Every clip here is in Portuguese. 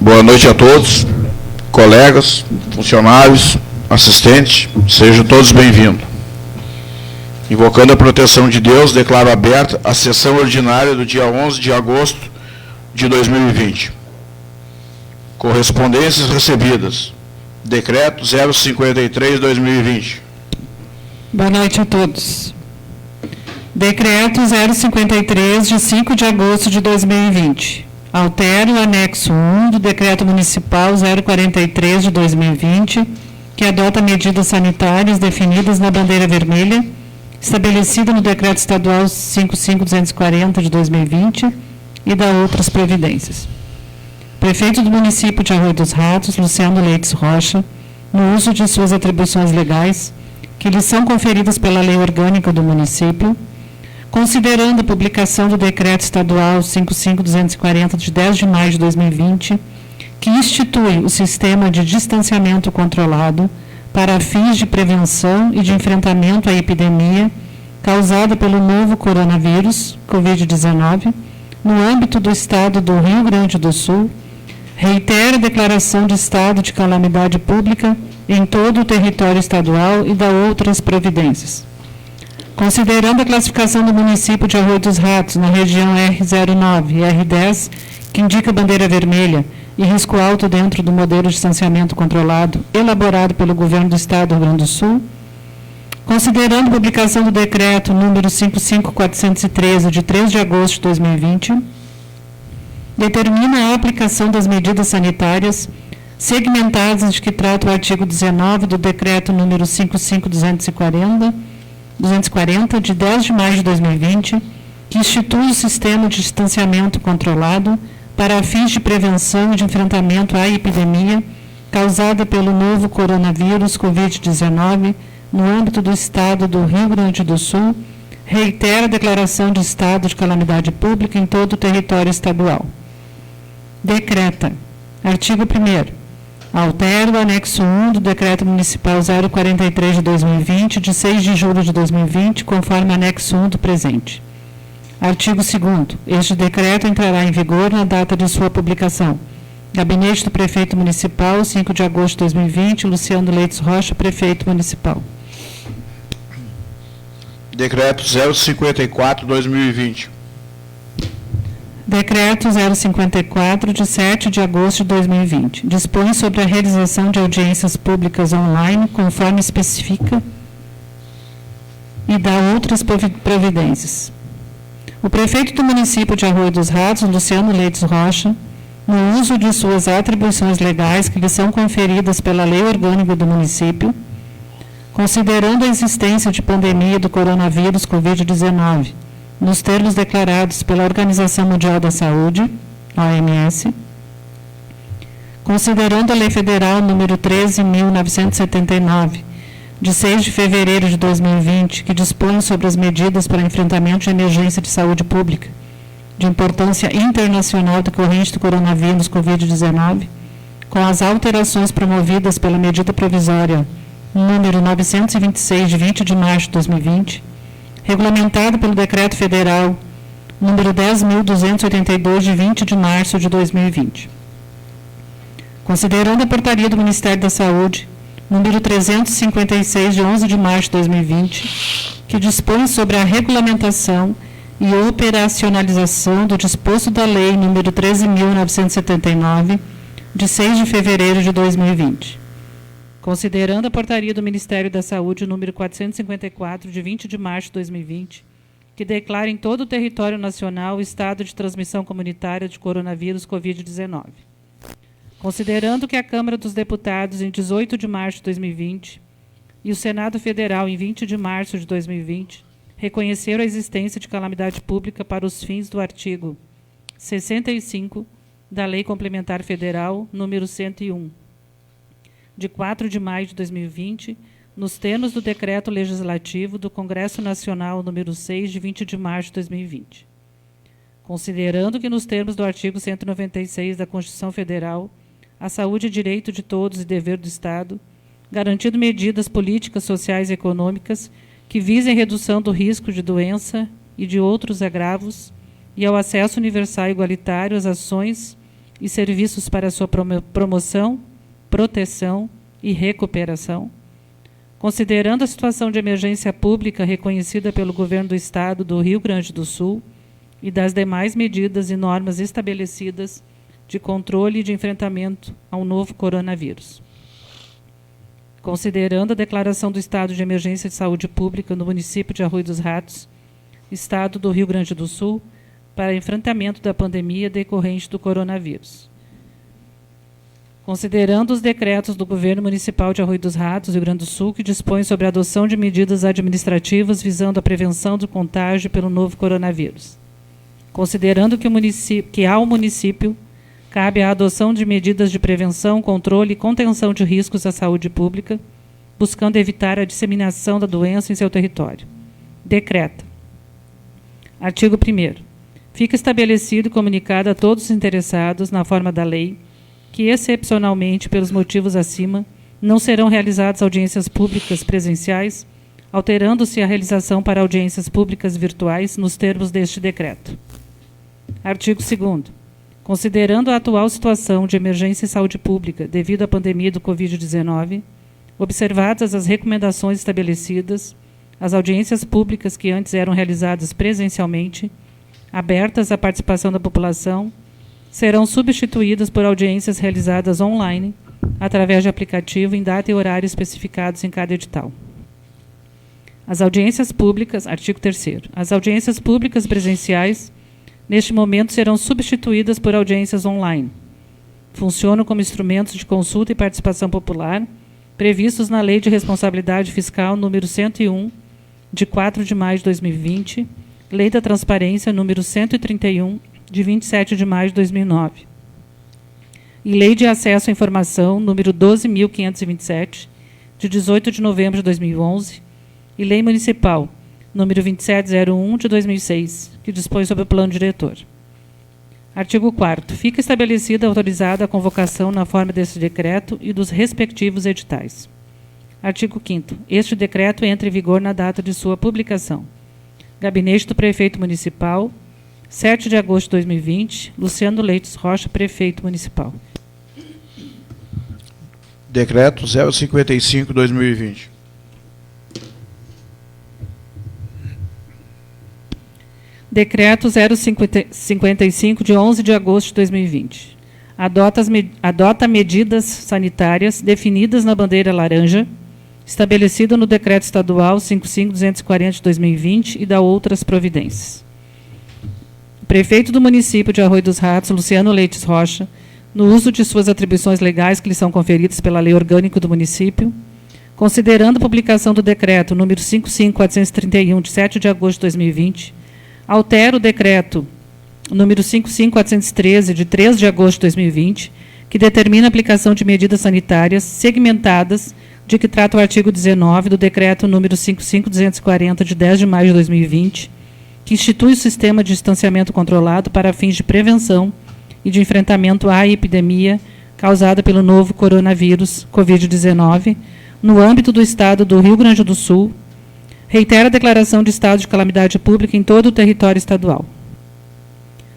Boa noite a todos, colegas, funcionários, assistentes, sejam todos bem-vindos. Invocando a proteção de Deus, declaro aberta a sessão ordinária do dia 11 de agosto de 2020. Correspondências recebidas. Decreto 053/2020. Boa noite a todos. Decreto 053, de 5 de agosto de 2020. Altera o anexo 1 do Decreto Municipal 043 de 2020, que adota medidas sanitárias definidas na bandeira vermelha, estabelecida no Decreto Estadual 55240 de 2020 e da outras providências. Prefeito do município de Arroio dos Ratos, Luciano Leites Rocha, no uso de suas atribuições legais, que lhe são conferidas pela Lei Orgânica do município, considerando a publicação do Decreto Estadual 55240, de 10 de maio de 2020, que institui o sistema de distanciamento controlado para fins de prevenção e de enfrentamento à epidemia causada pelo novo coronavírus, Covid-19, no âmbito do Estado do Rio Grande do Sul, reitera a declaração de estado de calamidade pública em todo o território estadual e dá outras providências. Considerando a classificação do município de Arroio dos Ratos na região R09 e R10, que indica bandeira vermelha e risco alto dentro do modelo de distanciamento controlado elaborado pelo Governo do Estado do Rio Grande do Sul, considerando a publicação do decreto número 55413, de 3 de agosto de 2020, determina a aplicação das medidas sanitárias segmentadas de que trata o artigo 19 do decreto número 55240, de 10 de maio de 2020, que institui o sistema de distanciamento controlado para fins de prevenção e de enfrentamento à epidemia causada pelo novo coronavírus Covid-19 no âmbito do Estado do Rio Grande do Sul, reitera a declaração de estado de calamidade pública em todo o território estadual. Decreta. Artigo 1º. Altera o anexo 1 do Decreto Municipal 043 de 2020, de 6 de julho de 2020, conforme anexo 1 do presente. Artigo 2º. Este decreto entrará em vigor na data de sua publicação. Gabinete do Prefeito Municipal, 5 de agosto de 2020, Luciano Leites Rocha, Prefeito Municipal. Decreto 054/2020. Decreto 054, de 7 de agosto de 2020. Dispõe sobre a realização de audiências públicas online, conforme especifica, e dá outras providências. O prefeito do município de Arroio dos Ratos, Luciano Leites Rocha, no uso de suas atribuições legais que lhe são conferidas pela Lei Orgânica do município, considerando a existência de pandemia do coronavírus Covid-19, nos termos declarados pela Organização Mundial da Saúde, OMS, considerando a Lei Federal número 13.979, de 6 de fevereiro de 2020, que dispõe sobre as medidas para enfrentamento de emergência de saúde pública, de importância internacional decorrente do coronavírus Covid-19, com as alterações promovidas pela medida provisória número 926, de 20 de março de 2020, regulamentado pelo Decreto Federal número 10.282, de 20 de março de 2020. Considerando a portaria do Ministério da Saúde, número 356, de 11 de março de 2020, que dispõe sobre a regulamentação e operacionalização do disposto da Lei número 13.979, de 6 de fevereiro de 2020. Considerando a portaria do Ministério da Saúde, número 454, de 20 de março de 2020, que declara em todo o território nacional o estado de transmissão comunitária de coronavírus Covid-19. Considerando que a Câmara dos Deputados, em 18 de março de 2020, e o Senado Federal, em 20 de março de 2020, reconheceram a existência de calamidade pública para os fins do artigo 65 da Lei Complementar Federal, número 101, de 4 de maio de 2020, nos termos do Decreto Legislativo do Congresso Nacional número 6, de 20 de março de 2020. Considerando que, nos termos do artigo 196 da Constituição Federal, a saúde é direito de todos e dever do Estado, garantindo medidas políticas, sociais e econômicas que visem redução do risco de doença e de outros agravos, e ao acesso universal e igualitário às ações e serviços para sua promoção, proteção e recuperação, considerando a situação de emergência pública reconhecida pelo Governo do Estado do Rio Grande do Sul e das demais medidas e normas estabelecidas de controle e de enfrentamento ao novo coronavírus. Considerando a declaração do estado de emergência de saúde pública no município de Arroio dos Ratos, Estado do Rio Grande do Sul, para enfrentamento da pandemia decorrente do coronavírus. Considerando os decretos do Governo Municipal de Arroio dos Ratos, Rio Grande do Sul, que dispõem sobre a adoção de medidas administrativas visando a prevenção do contágio pelo novo coronavírus. Considerando que ao município cabe a adoção de medidas de prevenção, controle e contenção de riscos à saúde pública, buscando evitar a disseminação da doença em seu território. Decreta. Artigo 1º. Fica estabelecido e comunicado a todos os interessados, na forma da lei, que, excepcionalmente, pelos motivos acima, não serão realizadas audiências públicas presenciais, alterando-se a realização para audiências públicas virtuais nos termos deste decreto. Artigo 2º. Considerando a atual situação de emergência em saúde pública devido à pandemia do Covid-19, observadas as recomendações estabelecidas, as audiências públicas que antes eram realizadas presencialmente, abertas à participação da população, serão substituídas por audiências realizadas online, através de aplicativo em data e horário especificados em cada edital. As audiências públicas, artigo 3º, as audiências públicas presenciais, neste momento, serão substituídas por audiências online. Funcionam como instrumentos de consulta e participação popular, previstos na Lei de Responsabilidade Fiscal número 101, de 4 de maio de 2020, Lei da Transparência número 131, de 27 de maio de 2009, e Lei de Acesso à Informação número 12.527, de 18 de novembro de 2011, e Lei Municipal número 2701, de 2006, que dispõe sobre o plano diretor. Artigo 4º. Fica estabelecida e autorizada a convocação na forma deste decreto e dos respectivos editais. Artigo 5º. Este decreto entra em vigor na data de sua publicação. Gabinete do Prefeito Municipal, 7 de agosto de 2020, Luciano Leites Rocha, Prefeito Municipal. Decreto 055/2020. Decreto 055, de 11 de agosto de 2020. Adota medidas sanitárias definidas na bandeira laranja, estabelecida no Decreto Estadual 55.240 de 2020 e dá outras providências. O prefeito do município de Arroio dos Ratos, Luciano Leites Rocha, no uso de suas atribuições legais que lhe são conferidas pela Lei Orgânica do município, considerando a publicação do Decreto número 55.431, de 7 de agosto de 2020, altera o Decreto número 55.413, de 3 de agosto de 2020, que determina a aplicação de medidas sanitárias segmentadas, de que trata o artigo 19 do Decreto número 55.240, de 10 de maio de 2020, que institui o sistema de distanciamento controlado para fins de prevenção e de enfrentamento à epidemia causada pelo novo coronavírus Covid-19, no âmbito do Estado do Rio Grande do Sul, reitera a declaração de estado de calamidade pública em todo o território estadual.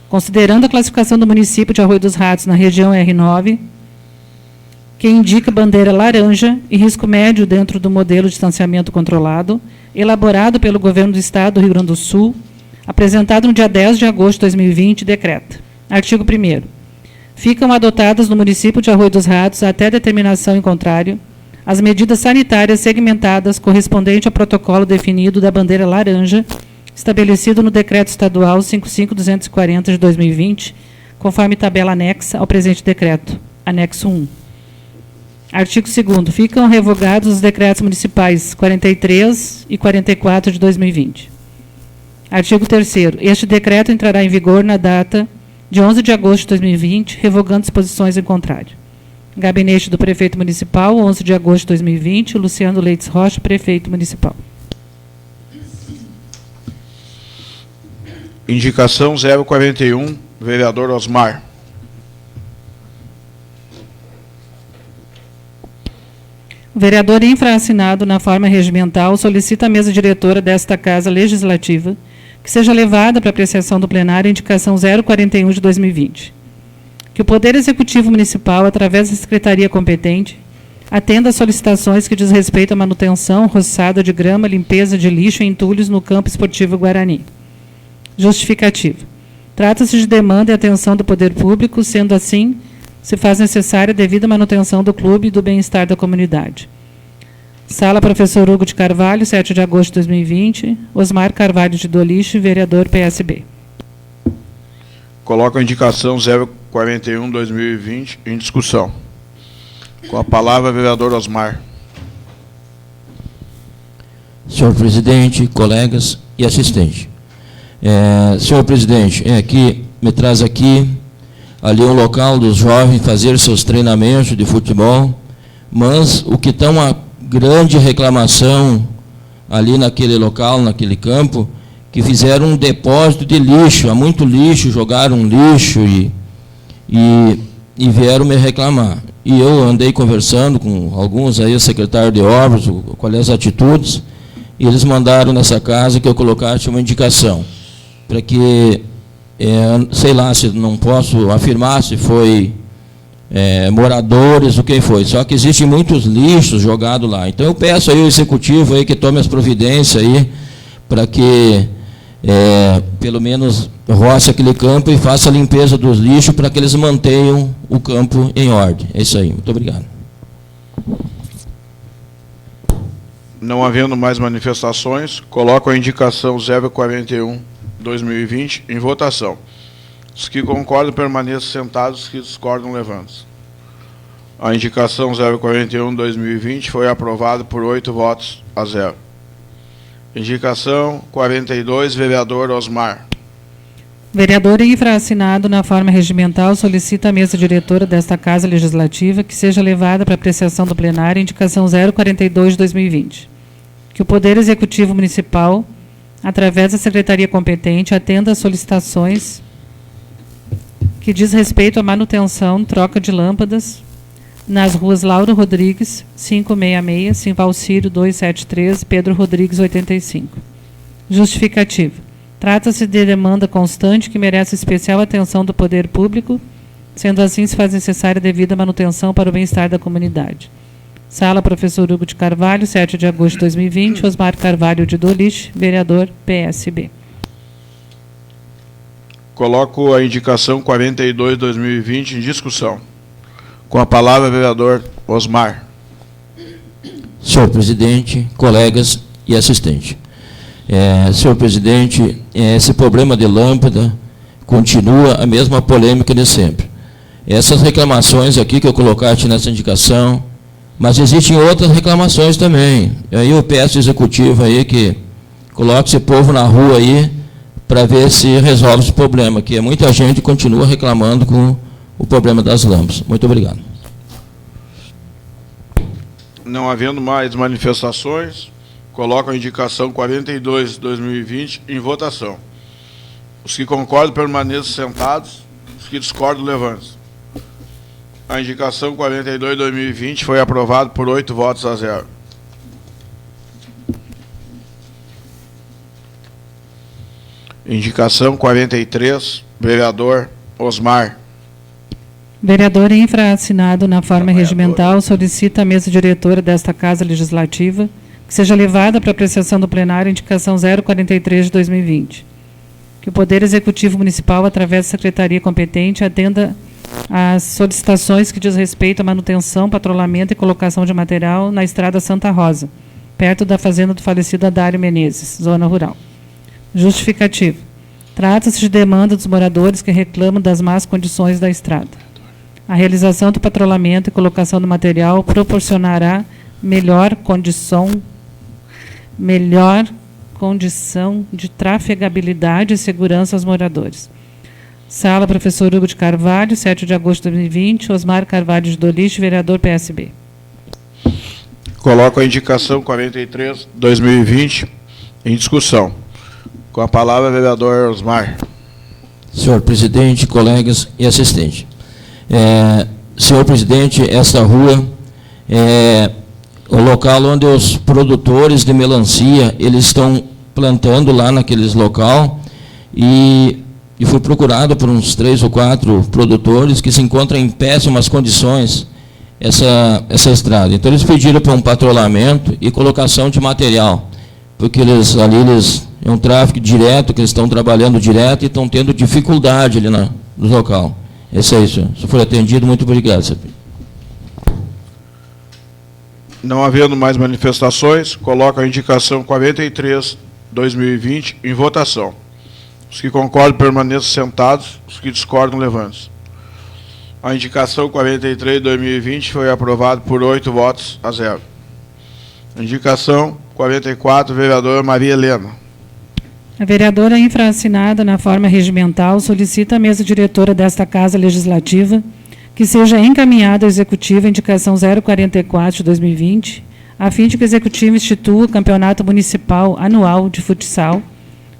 Considerando a classificação do município de Arroio dos Ratos na região R9, que indica bandeira laranja e risco médio dentro do modelo de distanciamento controlado, elaborado pelo Governo do Estado do Rio Grande do Sul, apresentado no dia 10 de agosto de 2020, decreta. Artigo 1º. Ficam adotadas no município de Arroio dos Ratos, até determinação em contrário, as medidas sanitárias segmentadas correspondente ao protocolo definido da bandeira laranja, estabelecido no Decreto Estadual 55.240 de 2020, conforme tabela anexa ao presente decreto, anexo 1. Artigo 2º. Ficam revogados os decretos municipais 43 e 44 de 2020. Artigo 3º. Este decreto entrará em vigor na data de 11 de agosto de 2020, revogando disposições em contrário. Gabinete do Prefeito Municipal, 11 de agosto de 2020, Luciano Leites Rocha, Prefeito Municipal. Indicação 041, vereador Osmar. O vereador infraassinado na forma regimental solicita à mesa diretora desta Casa Legislativa que seja levada para apreciação do plenário a indicação 041 de 2020. Que o Poder Executivo Municipal, através da Secretaria competente, atenda às solicitações que diz respeito à manutenção, roçado de grama, limpeza de lixo e entulhos no Campo Esportivo Guarani. Justificativa. Trata-se de demanda e atenção do poder público, sendo assim, se faz necessária a devida manutenção do clube e do bem-estar da comunidade. Sala Professor Hugo de Carvalho, 7 de agosto de 2020. Osmar Carvalho de Doliche, vereador PSB. Coloco a indicação 041/2020 em discussão. Com a palavra, vereador Osmar. Senhor presidente, colegas e assistente. Senhor presidente, aqui me traz aqui ali um local dos jovens fazer seus treinamentos de futebol, mas o que está uma grande reclamação ali naquele local, naquele campo, que fizeram um depósito de lixo, há muito lixo, jogaram lixo e vieram me reclamar. E eu andei conversando com alguns aí, o secretário de obras, quais as atitudes, e eles mandaram nessa casa que eu colocasse uma indicação, para que, sei lá, se não posso afirmar se foi moradores, o que foi, só que existem muitos lixos jogados lá. Então eu peço aí ao executivo aí que tome as providências aí, para que pelo menos roce aquele campo e faça a limpeza dos lixos para que eles mantenham o campo em ordem. É isso aí. Muito obrigado. Não havendo mais manifestações, coloco a indicação 041/2020 em votação. Os que concordam permaneçam sentados, os que discordam levantam-se. A indicação 041/2020 foi aprovada por 8 votos a 0. Indicação 42, vereador Osmar. Vereador infraassinado na forma regimental solicita à mesa diretora desta Casa Legislativa que seja levada para apreciação do plenário a indicação 042 de 2020. Que o Poder Executivo Municipal, através da Secretaria competente, atenda às solicitações que diz respeito à manutenção, troca de lâmpadas nas ruas Lauro Rodrigues, 566, Simvalcírio 273, Pedro Rodrigues 85. Justificativa. Trata-se de demanda constante que merece especial atenção do poder público, sendo assim se faz necessária devida manutenção para o bem-estar da comunidade. Sala Professor Hugo de Carvalho, 7 de agosto de 2020, Osmar Carvalho de Doliche, vereador PSB. Coloco a indicação 42/2020 em discussão. Com a palavra, vereador Osmar. Senhor presidente, colegas e assistente. Senhor presidente, esse problema de lâmpada continua a mesma polêmica de sempre. Essas reclamações aqui que eu colocaste nessa indicação, mas existem outras reclamações também. Aí eu peço ao executivo aí que coloque esse povo na rua aí para ver se resolve esse problema, que muita gente continua reclamando com o problema das lâmpadas. Muito obrigado. Não havendo mais manifestações, coloco a indicação 42/2020 em votação. Os que concordam permaneçam sentados, os que discordam levantem-se. A indicação 42/2020 foi aprovada por 8 votos a 0. Indicação 43, vereador Osmar. Vereador infraassinado na forma regimental solicita à mesa diretora desta Casa Legislativa que seja levada para apreciação do plenário a indicação 043 de 2020. Que o Poder Executivo Municipal, através da Secretaria competente, atenda às solicitações que diz respeito à manutenção, patrulhamento e colocação de material na estrada Santa Rosa, perto da fazenda do falecido Adário Menezes, zona rural. Justificativo. Trata-se de demanda dos moradores que reclamam das más condições da estrada. A realização do patrulhamento e colocação do material proporcionará melhor condição de trafegabilidade e segurança aos moradores. Sala Professor Hugo de Carvalho, 7 de agosto de 2020, Osmar Carvalho de Doliche, vereador PSB. Coloco a indicação 43/2020 em discussão. Com a palavra, vereador Osmar. Senhor presidente, colegas e assistente. Senhor presidente, essa rua é o local onde os produtores de melancia eles estão plantando lá naqueles local e fui procurado por uns 3 ou 4 produtores que se encontram em péssimas condições essa estrada. Então eles pediram para um patrulhamento e colocação de material, porque eles é um tráfego direto, que eles estão trabalhando direto e estão tendo dificuldade ali no local. Esse é isso. Se for atendido, muito obrigado, senhor. Não havendo mais manifestações, coloco a indicação 43/2020 em votação. Os que concordam permaneçam sentados, os que discordam levantam-se. A indicação 43/2020 foi aprovada por 8 votos a 0. Indicação 44, vereadora Maria Helena. A vereadora infraassinada na forma regimental solicita à mesa diretora desta Casa Legislativa que seja encaminhada ao Executivo a indicação 044 de 2020, a fim de que o Executivo institua o Campeonato Municipal Anual de Futsal,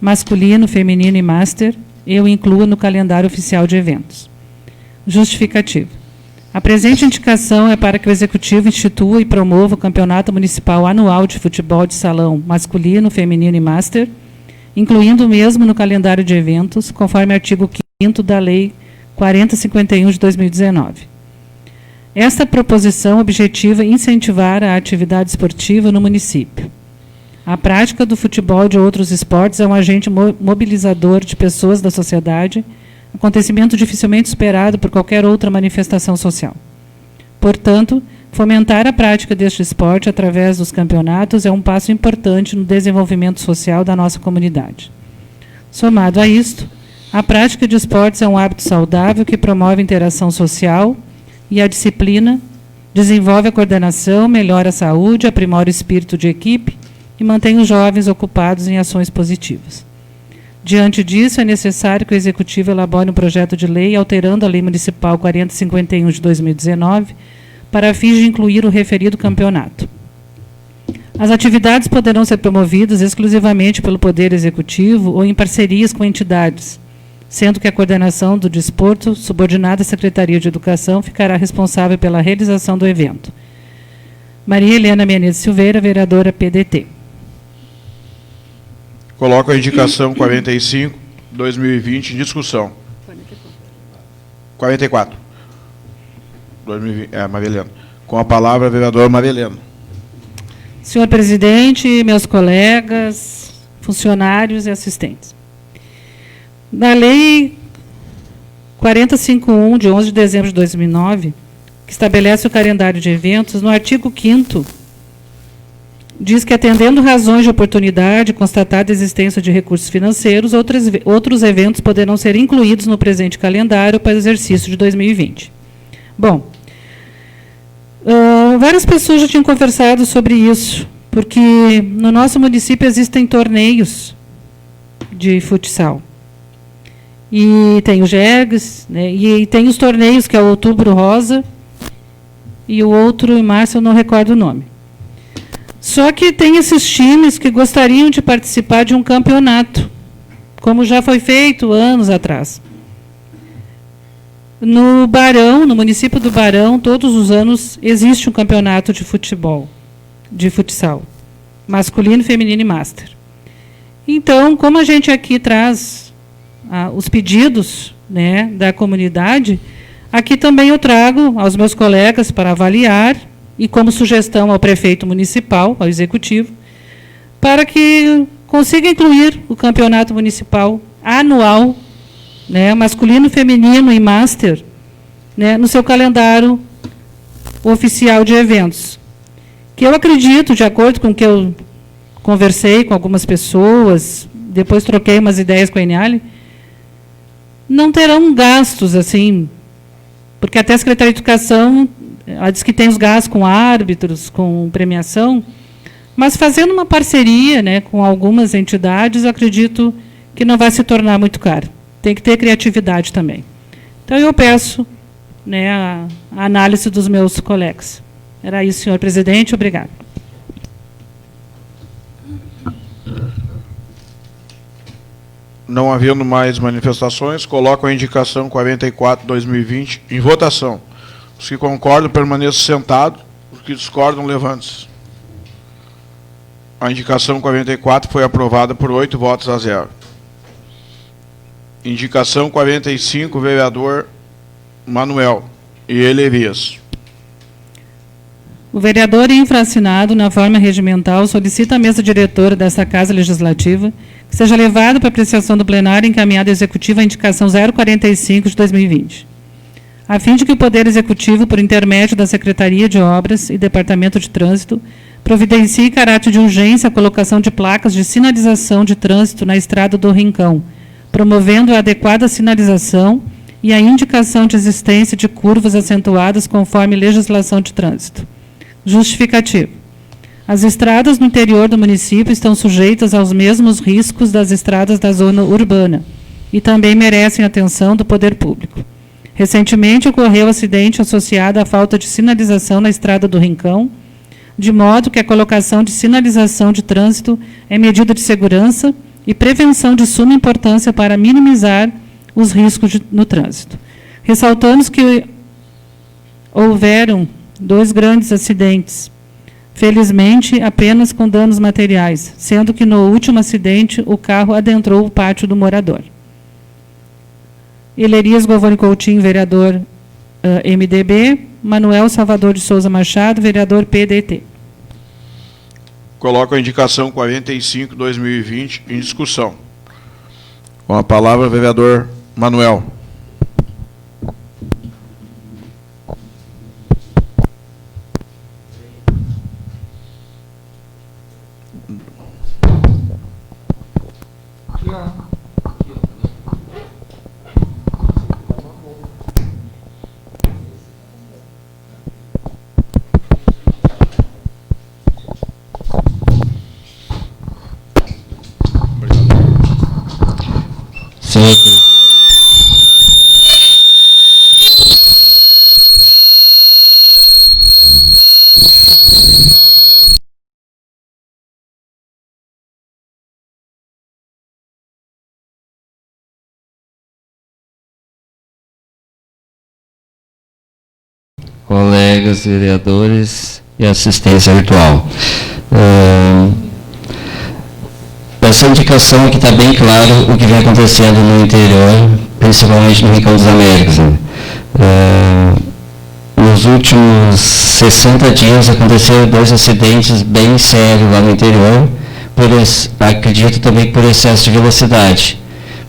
masculino, feminino e master, e o inclua no calendário oficial de eventos. Justificativa. A presente indicação é para que o Executivo institua e promova o Campeonato Municipal Anual de Futebol de Salão masculino, feminino e master, incluindo o mesmo no calendário de eventos, conforme artigo 5º da Lei 4051 de 2019. Esta proposição objetiva incentivar a atividade esportiva no município. A prática do futebol e de outros esportes é um agente mobilizador de pessoas da sociedade, acontecimento dificilmente superado por qualquer outra manifestação social. Portanto, fomentar a prática deste esporte através dos campeonatos é um passo importante no desenvolvimento social da nossa comunidade. Somado a isto, a prática de esportes é um hábito saudável que promove a interação social e a disciplina, desenvolve a coordenação, melhora a saúde, aprimora o espírito de equipe e mantém os jovens ocupados em ações positivas. Diante disso, é necessário que o Executivo elabore um projeto de lei alterando a Lei Municipal 4051 de 2019 para fins de incluir o referido campeonato. As atividades poderão ser promovidas exclusivamente pelo Poder Executivo ou em parcerias com entidades, sendo que a coordenação do desporto, subordinada à Secretaria de Educação, ficará responsável pela realização do evento. Maria Helena Menezes Silveira, vereadora PDT. Coloco a indicação 45/2020 em discussão. 44. 2020, Maria Helena. Com a palavra, a vereadora Maria Helena. Senhor presidente, meus colegas, funcionários e assistentes. Na Lei 4051, de 11 de dezembro de 2009, que estabelece o calendário de eventos, no artigo 5º, diz que, atendendo razões de oportunidade, constatada a existência de recursos financeiros, outros eventos poderão ser incluídos no presente calendário para o exercício de 2020. Bom, várias pessoas já tinham conversado sobre isso, porque no nosso município existem torneios de futsal. E tem o GERGS, né, e tem os torneios, que é o Outubro Rosa, e o outro, em março, eu não recordo o nome. Só que tem esses times que gostariam de participar de um campeonato, como já foi feito anos atrás. No Barão, no município do Barão, todos os anos existe um campeonato de futebol, de futsal, masculino, feminino e master. Então, como a gente aqui traz os pedidos, né, da comunidade, aqui também eu trago aos meus colegas para avaliar e como sugestão ao prefeito municipal, ao executivo, para que consiga incluir o campeonato municipal anual, né, masculino, feminino e master, né, no seu calendário oficial de eventos. Que eu acredito, de acordo com o que eu conversei com algumas pessoas, depois troquei umas ideias com a Eniale, não terão gastos, assim, porque até a Secretaria de Educação, ela diz que tem os gastos com árbitros, com premiação, mas fazendo uma parceria, né, com algumas entidades, eu acredito que não vai se tornar muito caro. Tem que ter criatividade também. Então, eu peço, né, a análise dos meus colegas. Era isso, senhor presidente. Obrigado. Não havendo mais manifestações, coloco a indicação 44/2020 em votação. Os que concordam, permaneçam sentados. Os que discordam, levantem-se. A indicação 44 foi aprovada por 8 votos a 0. Indicação 45, vereador Manuel e Elias. O vereador infraassinado, na forma regimental, solicita à mesa diretora desta Casa Legislativa que seja levado para apreciação do plenário e encaminhado ao Executivo a indicação 045 de 2020, a fim de que o Poder Executivo, por intermédio da Secretaria de Obras e Departamento de Trânsito, providencie em caráter de urgência a colocação de placas de sinalização de trânsito na Estrada do Rincão, promovendo a adequada sinalização e a indicação de existência de curvas acentuadas conforme legislação de trânsito. Justificativo. As estradas no interior do município estão sujeitas aos mesmos riscos das estradas da zona urbana e também merecem atenção do poder público. Recentemente ocorreu acidente associado à falta de sinalização na Estrada do Rincão, de modo que a colocação de sinalização de trânsito é medida de segurança e prevenção de suma importância para minimizar os riscos no trânsito. Ressaltamos que houveram 2 grandes acidentes, felizmente apenas com danos materiais, sendo que no último acidente o carro adentrou o pátio do morador. Elias Govone Coutinho, vereador MDB, Manuel Salvador de Souza Machado, vereador PDT. Coloco a indicação 45, 2020 em discussão. Com a palavra, vereador Manuel. Colegas vereadores e assistência virtual. Essa indicação aqui está bem claro o que vem acontecendo no interior, principalmente no Rincão dos Américas. Né? Nos últimos 60 dias aconteceram 2 acidentes bem sérios lá no interior, acredito também por excesso de velocidade,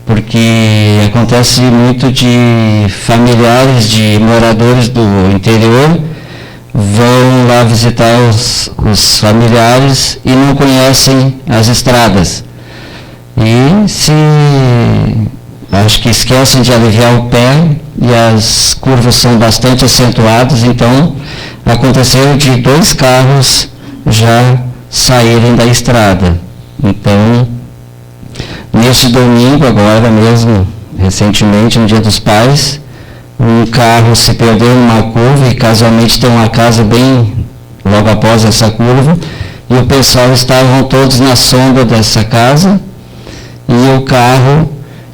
porque acontece muito de familiares de moradores do interior vão lá visitar os familiares e não conhecem as estradas. E acho que esquecem de aliviar o pé e as curvas são bastante acentuadas, então aconteceu de 2 carros já saírem da estrada. Então, neste domingo, agora mesmo, recentemente, no Dia dos Pais, um carro se perdeu numa curva e casualmente tem uma casa bem logo após essa curva, e o pessoal estavam todos na sombra dessa casa, e o carro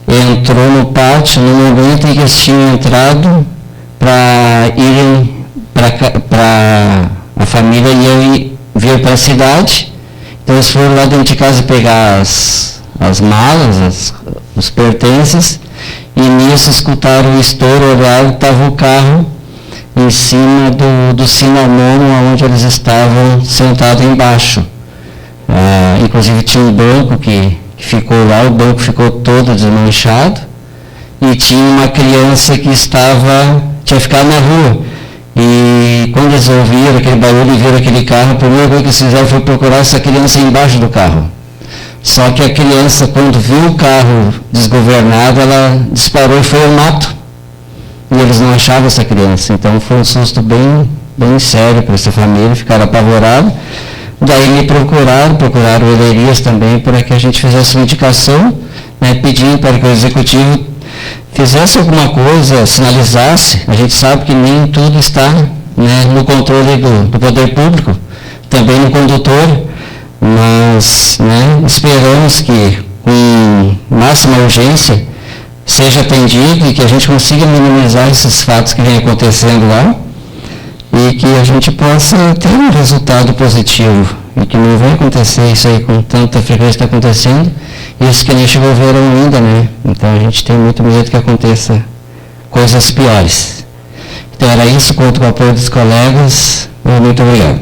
entrou no pátio no momento em que eles tinham entrado para irem para a família ia vir para a cidade. Então eles foram lá dentro de casa pegar as malas, os pertences, e nisso escutaram o estouro, olharam, estava o carro em cima do cinamomo onde eles estavam sentados embaixo. Inclusive tinha um banco que ficou lá, o banco ficou todo desmanchado, e tinha uma criança que tinha ficado na rua. E quando eles ouviram aquele barulho e viram aquele carro, a primeira coisa que eles fizeram foi procurar essa criança embaixo do carro. Só que a criança, quando viu o carro desgovernado, ela disparou e foi ao mato. E eles não achavam essa criança. Então foi um susto bem, bem sério para essa família, ficaram apavorados. Daí me procuraram o Elias também, para que a gente fizesse uma indicação, né, pedindo para que o Executivo fizesse alguma coisa, sinalizasse. A gente sabe que nem tudo está, né, no controle do poder público, também no condutor, mas, né, esperamos que com máxima urgência seja atendido e que a gente consiga minimizar esses fatos que vêm acontecendo lá e que a gente possa ter um resultado positivo. e que não vai acontecer isso aí com tanta frequência que está acontecendo, isso que nem chegou o verão ainda, né? Então a gente tem muito medo que aconteça coisas piores. Então era isso, conto com o apoio dos colegas. Muito obrigado.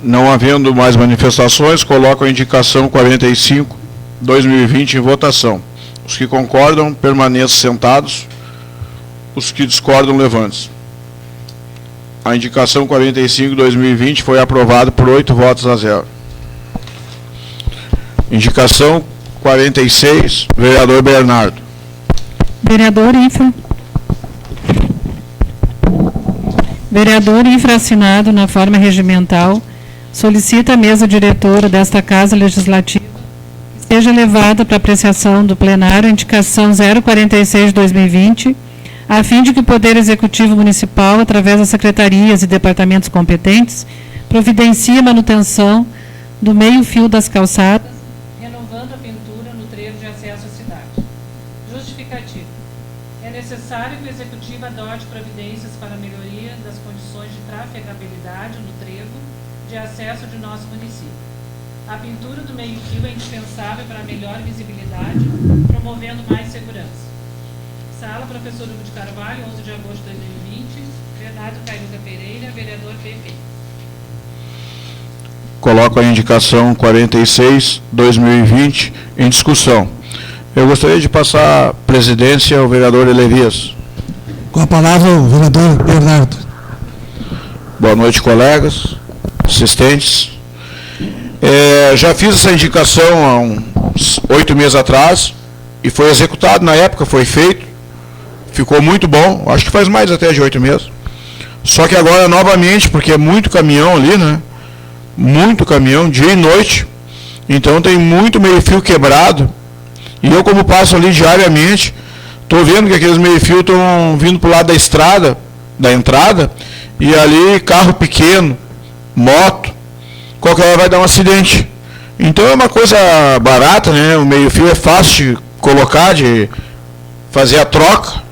Não havendo mais manifestações, coloco a indicação 45/2020 em votação. Os que concordam, permaneçam sentados. Os que discordam, levante-se. A indicação 45/2020 foi aprovada por 8 votos a 0. Indicação 46, vereador Bernardo. Vereador Infra. Vereador infraassinado na forma regimental, solicita a mesa diretora desta Casa Legislativa que seja levada para apreciação do plenário a indicação 046/2020, a fim de que o Poder Executivo Municipal, através das secretarias e departamentos competentes, providencie a manutenção do meio-fio das calçadas, renovando a pintura no trevo de acesso à cidade. Justificativa. É necessário que o Executivo adote providências para a melhoria das condições de trafegabilidade no trevo de acesso de nosso município. A pintura do meio-fio é indispensável para a melhor visibilidade, promovendo mais segurança. Sala, professor Hugo de Carvalho, 11 de agosto de 2020, Bernardo Cairuga Pereira, vereador PP. Coloco a indicação 46/2020 em discussão. Eu gostaria de passar a presidência ao vereador Elerias. Com a palavra o vereador Bernardo. Boa noite, colegas, assistentes. Já fiz essa indicação há uns 8 meses atrás e foi executado na época, foi feito. Ficou muito bom, acho que faz mais até de 8 meses. Só que agora, novamente, porque é muito caminhão ali, né? Muito caminhão, dia e noite. Então tem muito meio-fio quebrado. E eu, como passo ali diariamente, estou vendo que aqueles meio-fio estão vindo para o lado da estrada, da entrada, e ali carro pequeno, moto, qualquer hora vai dar um acidente. Então é uma coisa barata, né? O meio-fio é fácil de colocar, de fazer a troca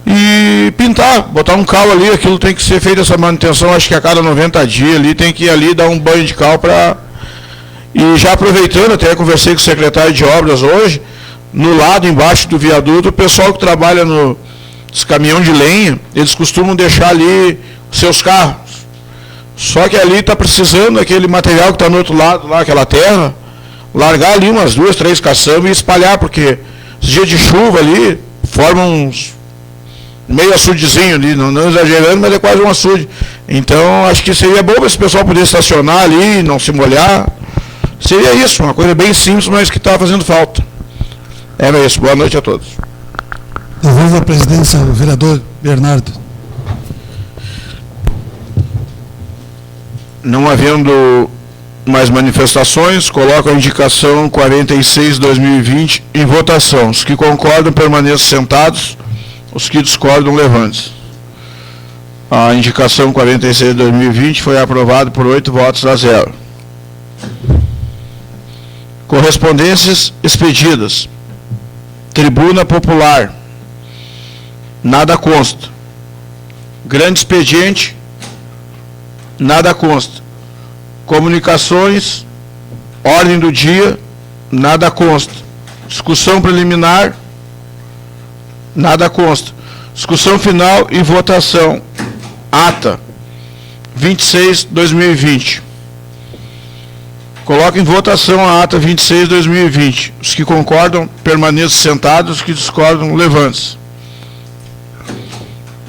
e pintar, botar um cal ali. Aquilo tem que ser feito, essa manutenção, acho que a cada 90 dias ali tem que ir ali dar um banho de cal para... E já aproveitando, até conversei com o secretário de obras hoje, no lado, embaixo do viaduto, o pessoal que trabalha nos caminhões de lenha, eles costumam deixar ali seus carros. Só que ali está precisando aquele material que está no outro lado, lá, aquela terra, largar ali umas 2, 3 caçambas e espalhar, porque os dias de chuva ali formam uns meio açudezinho ali, não exagerando, mas é quase um açude. Então, acho que seria bom esse pessoal poder estacionar ali, não se molhar. Seria isso, uma coisa bem simples, mas que está fazendo falta. Era isso. Boa noite a todos. Devolvo a presidência ao vereador Bernardo. Não havendo mais manifestações, coloco a indicação 46/2020 em votação. Os que concordam, permaneçam sentados. Os que discordam, levante-se. A indicação 46/2020 foi aprovada por 8 votos a 0. Correspondências expedidas. Tribuna Popular. Nada consta. Grande expediente. Nada consta. Comunicações. Ordem do dia. Nada consta. Discussão preliminar. Nada consta. Discussão final e votação. Ata 26/2020. Coloco em votação a ata 26/2020. Os que concordam, permaneçam sentados. Os que discordam, levante-se.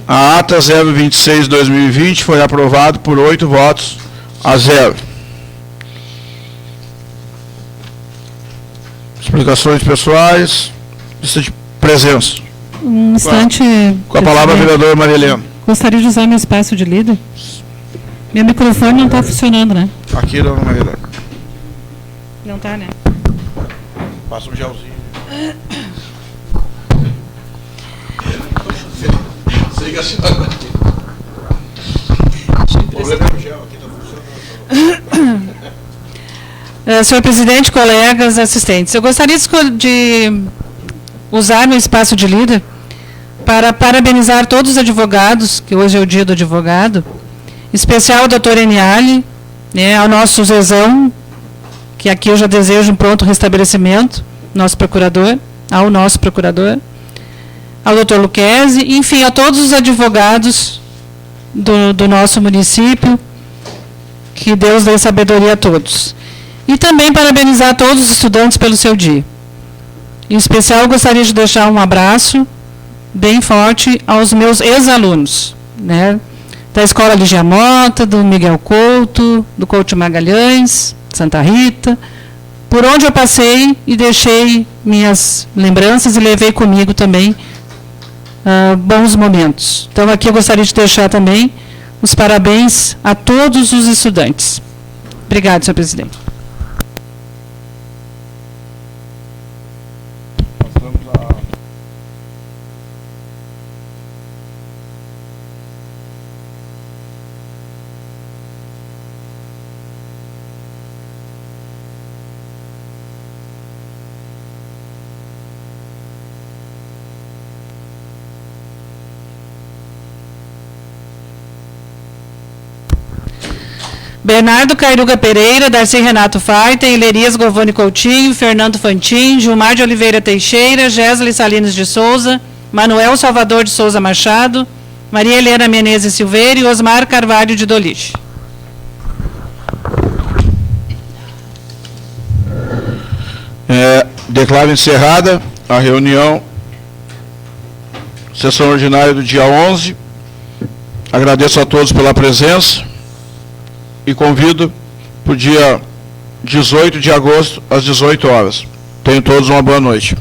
A ata 026/2020 foi aprovada por 8 votos a 0. Explicações pessoais. Lista de presença. Um instante. Com a palavra, vereador Maria Helena. Gostaria de usar meu espaço de líder. Meu microfone não está funcionando, né? Aqui, dona Maria Helena. Não está, né? Passa um gelzinho. Siga assim agora. O problema é o gel, aqui está funcionando. Senhor presidente, colegas, assistentes, eu gostaria de usar meu espaço de líder para parabenizar todos os advogados, que hoje é o dia do advogado, em especial ao doutor Eniale, né, ao nosso Zezão, que aqui eu já desejo um pronto restabelecimento, ao nosso procurador, ao doutor Luquezzi, enfim, a todos os advogados do nosso município, que Deus dê sabedoria a todos. E também parabenizar todos os estudantes pelo seu dia. Em especial, eu gostaria de deixar um abraço bem forte aos meus ex-alunos, né, da Escola Ligia Mota, do Miguel Couto, do Couto Magalhães, Santa Rita, por onde eu passei e deixei minhas lembranças e levei comigo também bons momentos. Então, aqui eu gostaria de deixar também os parabéns a todos os estudantes. Obrigado, senhor presidente. Bernardo Cairuga Pereira, Darcy Renato Faita, Ilerias Govani Coutinho, Fernando Fantin, Gilmar de Oliveira Teixeira, Gésley Salinas de Souza, Manuel Salvador de Souza Machado, Maria Helena Menezes Silveira e Osmar Carvalho de Doliche. Declaro encerrada a reunião, sessão ordinária do dia 11. Agradeço a todos pela presença e convido para o dia 18 de agosto, às 18 horas. Tenham todos uma boa noite.